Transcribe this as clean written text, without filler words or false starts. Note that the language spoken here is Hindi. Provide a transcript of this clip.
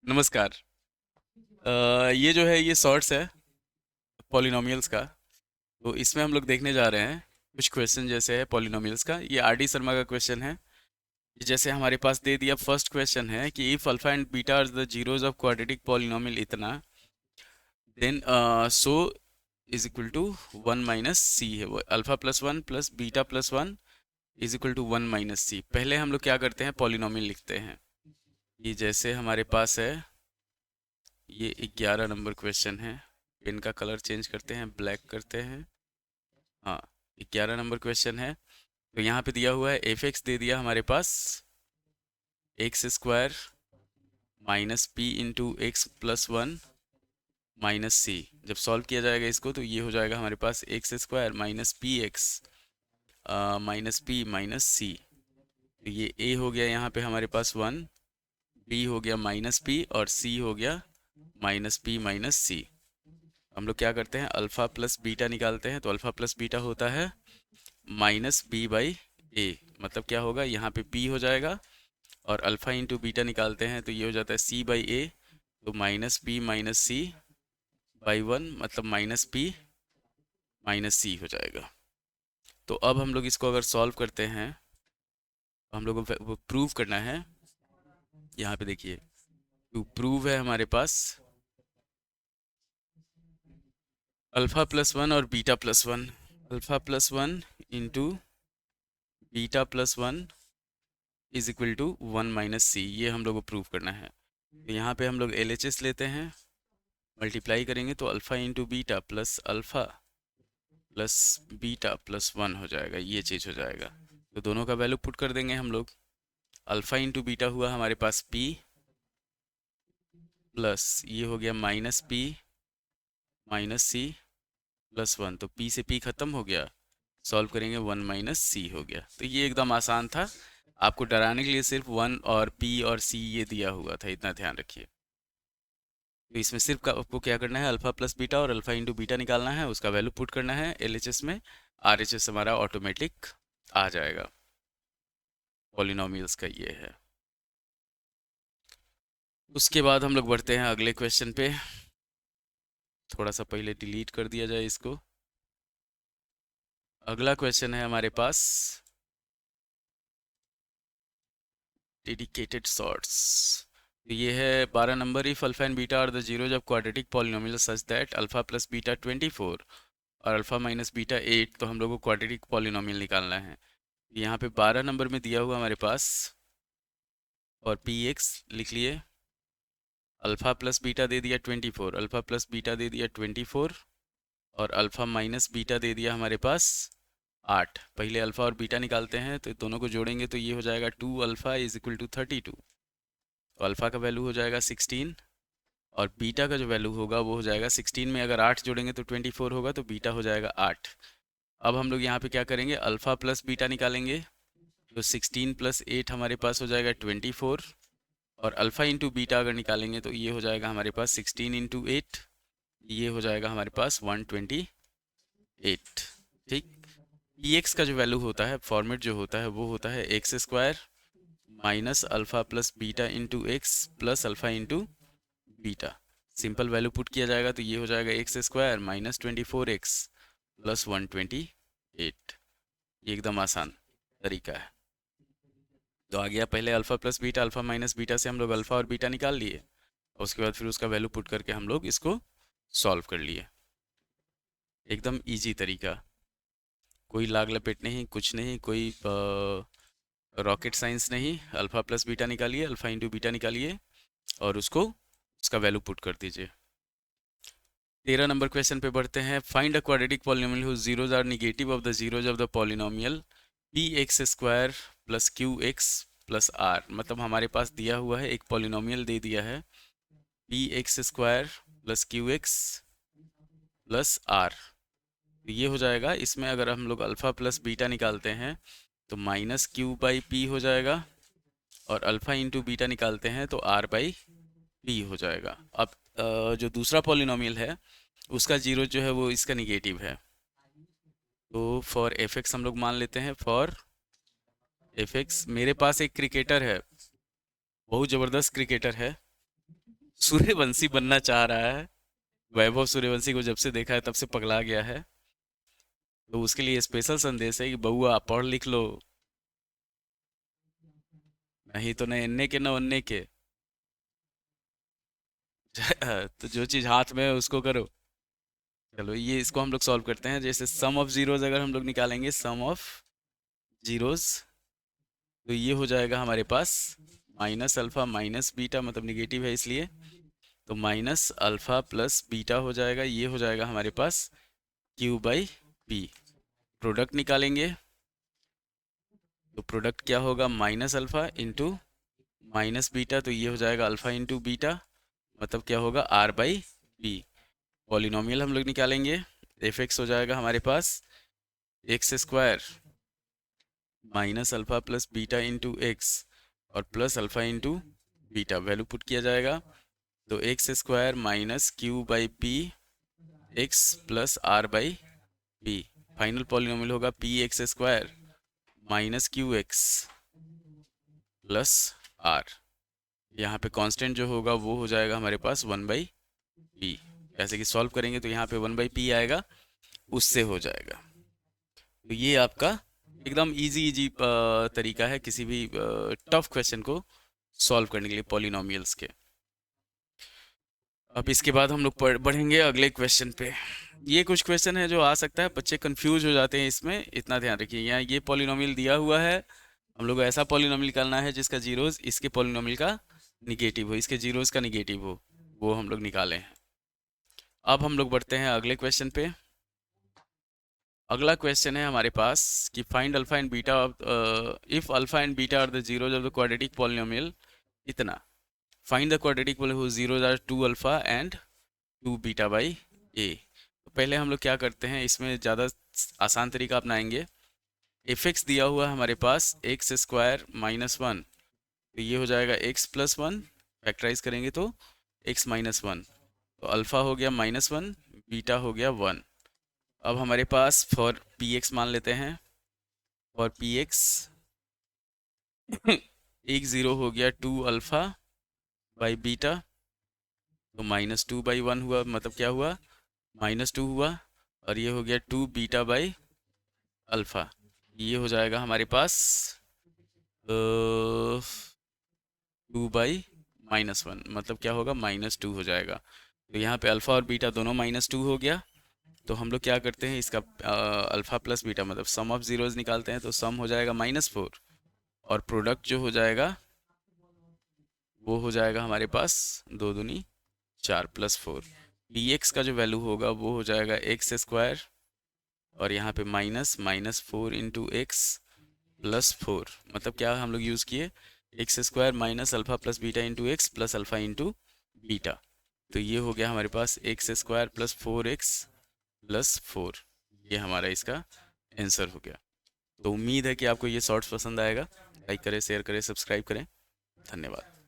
नमस्कार। ये जो है ये शॉर्ट्स है पॉलिनोमियल्स का। तो इसमें हम लोग देखने जा रहे हैं कुछ क्वेश्चन जैसे है पॉलिनोमियल्स का। ये आर डी शर्मा का क्वेश्चन है। ये जैसे हमारे पास दे दिया, फर्स्ट क्वेश्चन है कि if alpha and beta are the zeros of quadratic polynomial इतना, then so is equal to one minus C है। वो alpha plus one plus beta plus one is equal to one minus C. पहले हम लोग क्या करते हैं, पॉलिनोमियल लिखते हैं। ये जैसे हमारे पास है, ये 11 नंबर क्वेश्चन है। पेन का कलर चेंज करते हैं, ब्लैक करते हैं। हाँ, 11 नंबर क्वेश्चन है। तो यहाँ पे दिया हुआ है एफ एक्स दे दिया हमारे पास X square minus P into X plus one minus C. जब सॉल्व किया जाएगा इसको तो ये हो जाएगा हमारे पास X square minus P X minus P minus C. तो ये ए हो गया यहाँ पे हमारे पास वन, बी हो गया माइनस पी और सी हो गया माइनस पी माइनस सी। हम लोग क्या करते हैं, अल्फ़ा प्लस बीटा निकालते हैं। तो अल्फ़ा प्लस बीटा होता है माइनस बी बाई ए। मतलब क्या होगा, यहाँ पे पी हो जाएगा और अल्फ़ा इंटू बीटा निकालते हैं तो ये हो जाता है सी बाई ए। तो minus B minus C by one, मतलब माइनस पी माइनस सी हो जाएगा। तो अब हम लोग इसको अगर सॉल्व करते हैं, हम लोग को प्रूव करना है। यहाँ पे देखिए, टू प्रूव है हमारे पास अल्फ़ा प्लस वन और beta plus one. Alpha plus one into beta plus one is equal to one minus C. ये हम लोग को प्रूव करना है। तो यहाँ पे हम लोग एल एच एस लेते हैं, मल्टीप्लाई करेंगे तो alpha into beta plus alpha plus beta plus one हो जाएगा। ये चीज़ हो जाएगा। तो दोनों का वैल्यू पुट कर देंगे हम लोग। अल्फ़ा इंटू बीटा हुआ हमारे पास पी प्लस ये हो गया minus P minus C plus one. तो पी से पी खत्म हो गया, सॉल्व करेंगे वन माइनस सी हो गया। तो ये एकदम आसान था। आपको डराने के लिए सिर्फ वन और पी और सी ये दिया हुआ था, इतना ध्यान रखिए। तो इसमें सिर्फ आपको क्या करना है, अल्फा प्लस बीटा और अल्फा इंटू बीटा निकालना है, उसका वैल्यू पुट करना है एलएचएस में। आरएचएस हमारा ऑटोमेटिक आ जाएगा। पॉलिनोमियल्स का ये है। उसके बाद हम लोग बढ़ते हैं अगले क्वेश्चन पे। थोड़ा सा पहले डिलीट कर दिया जाए इसको। अगला क्वेश्चन है हमारे पास डेडिकेटेड सॉर्ट्स। ये है 12 number. If alpha and beta are the zeros of quadratic polynomial such that alpha plus beta 24 और अल्फा माइनस बीटा 8। तो हम लोग को क्वाड्रेटिक पॉलिनोमियल निकालना है। यहाँ पे 12 नंबर में दिया हुआ हमारे पास, और पी एक्स लिख लिए। अल्फ़ा प्लस बीटा दे दिया 24, अल्फ़ा प्लस बीटा दे दिया 24 और अल्फ़ा माइनस बीटा दे दिया हमारे पास 8। पहले अल्फ़ा और बीटा निकालते हैं तो दोनों को जोड़ेंगे तो ये हो जाएगा 2 अल्फ़ा इज इक्वल टू 32। तो अल्फ़ा का वैल्यू हो जाएगा 16 और बीटा का जो वैल्यू होगा वो हो जाएगा 16 में अगर 8 जोड़ेंगे तो 24 होगा, तो बीटा हो जाएगा 8। अब हम लोग यहाँ पे क्या करेंगे, अल्फ़ा प्लस बीटा निकालेंगे। तो 16 प्लस 8 हमारे पास हो जाएगा 24 और अल्फ़ा इंटू बीटा अगर निकालेंगे तो ये हो जाएगा हमारे पास 16 इंटू 8। ये हो जाएगा हमारे पास 128। ठीक। ई एक्स का जो वैल्यू होता है, फॉर्मेट जो होता है वो होता है x square minus alpha plus beta into X plus alpha into beta. Simple value put किया जाएगा तो ये हो जाएगा x square minus 24x plus 128। ये एकदम आसान तरीका है। तो आ गया पहले alpha plus beta, alpha minus beta से हम लोग अल्फ़ा और बीटा निकाल लिए और उसके बाद फिर उसका वैल्यू पुट करके हम लोग इसको सॉल्व कर लिए। एकदम इजी तरीका, कोई लाग लपेट नहीं, कुछ नहीं, कोई रॉकेट साइंस नहीं। अल्फ़ा प्लस बीटा निकालिए, अल्फ़ा इंटू बीटा निकालिए और उसको उसका वैल्यू पुट कर दीजिए। 13 नंबर क्वेश्चन पे बढ़ते हैं। Find a quadratic polynomial whose zeros are negative of the zeros of the polynomial P X square plus Q X plus R. मतलब हमारे पास दिया हुआ है, एक पॉलिनोमियल दे दिया है P X square plus Q X plus R. ये हो जाएगा, इसमें अगर हम लोग अल्फ़ा प्लस बीटा निकालते हैं तो माइनस क्यू बाई पी हो जाएगा और अल्फ़ा इंटू बीटा निकालते हैं तो आर बाई पी हो जाएगा। अब जो दूसरा पॉलिनोमियल है उसका जीरो जो है वो इसका निगेटिव है। तो फॉर एफ एक्स हम लोग मान लेते हैं, फॉर एफ एक्स मेरे पास एक क्रिकेटर है, बहुत ज़बरदस्त क्रिकेटर है। सूर्यवंशी बनना चाह रहा है। वैभव सूर्यवंशी को जब से देखा है तब से पगला गया है। तो उसके लिए स्पेशल संदेश है कि बउआ पढ़ लिख लो, नहीं तो न एन्ने के न ओन्ने के। तो जो चीज हाथ में है उसको करो। चलो ये इसको हम लोग सॉल्व करते हैं। जैसे सम ऑफ जीरोज अगर हम लोग निकालेंगे, सम ऑफ जीरोज, तो ये हो जाएगा हमारे पास माइनस अल्फा माइनस बीटा, मतलब निगेटिव है इसलिए, तो माइनस अल्फा प्लस बीटा हो जाएगा। ये हो जाएगा हमारे पास क्यू बाई पी। प्रोडक्ट निकालेंगे तो प्रोडक्ट क्या होगा, minus alpha into minus beta, तो ये हो जाएगा अल्फा इंटू बीटा, मतलब क्या होगा आर बाई पी। पॉलिनोमियल हम लोग निकालेंगे, एफ एक्स हो जाएगा हमारे पास X square minus alpha plus beta into X और plus alpha into beta, value put किया जाएगा। तो X square minus Q by P X plus R by P. Final polynomial होगा P X square minus Q X plus R. यहाँ पे कांस्टेंट जो होगा वो हो जाएगा हमारे पास वन बाई पी। ऐसे कि सॉल्व करेंगे तो यहाँ पे वन बाई पी आएगा, उससे हो जाएगा। तो ये आपका एकदम इजी इजी तरीका है किसी भी टफ क्वेश्चन को सॉल्व करने के लिए पॉलिनोमियल्स के। अब इसके बाद हम लोग बढ़ेंगे अगले क्वेश्चन पे। ये कुछ क्वेश्चन है जो आ सकता है बच्चे कंफ्यूज हो जाते हैं इसमें, इतना ध्यान रखिए। यहाँ ये पॉलिनोमियल दिया हुआ है, हम लोग को ऐसा पॉलिनोमियल निकालना है जिसका जीरोस इसके पॉलिनोमियल का निगेटिव हो, इसके जीरोस का निगेटिव हो, वो हम लोग निकाले हैं। अब हम लोग बढ़ते हैं अगले क्वेश्चन पे। अगला क्वेश्चन है हमारे पास कि find alpha and beta if alpha and beta are the zeros of the quadratic polynomial इतना, find the quadratic polynomial whose zeros are 2 alpha and 2 beta by A. तो पहले हम लोग क्या करते हैं, इसमें ज़्यादा आसान तरीका अपनाएंगे। एफ एक्स दिया हुआ है हमारे पास एक्स स्क्वायर माइनस वन, तो ये हो जाएगा एक्स प्लस वन, फैक्टराइज करेंगे तो एक्स माइनस वन, तो अल्फा हो गया माइनस वन, बीटा हो गया वन। अब हमारे पास फॉर पी एक्स मान लेते हैं, फॉर पी एक्स एक ज़ीरो हो गया 2 अल्फ़ा बाई बीटा, तो माइनस टू बाई वन हुआ, मतलब क्या हुआ माइनस टू हुआ, और ये हो गया 2 बीटा बाई अल्फ़ा, ये हो जाएगा हमारे पास 2 बाई माइनस वन, मतलब क्या होगा माइनस टू हो जाएगा। तो यहाँ पे अल्फ़ा और बीटा दोनों माइनस टू हो गया। तो हम लोग क्या करते हैं, इसका अल्फ़ा प्लस बीटा मतलब सम ऑफ ज़ीरोज़ निकालते हैं, तो सम हो जाएगा माइनस फोर, और प्रोडक्ट जो हो जाएगा वो हो जाएगा हमारे पास दो दूनी चार प्लस फोर। डी एक्स का जो वैल्यू होगा वो हो जाएगा एक्स स्क्वायर, और यहाँ पे minus minus four into X plus four, मतलब क्या हम लोग यूज़ किए X square minus alpha plus beta into X plus alpha into beta. तो ये हो गया हमारे पास X square plus four X plus four, ये हमारा इसका आंसर हो गया। तो उम्मीद है कि आपको ये शॉर्ट्स पसंद आएगा। लाइक करें, शेयर करें, सब्सक्राइब करें। धन्यवाद।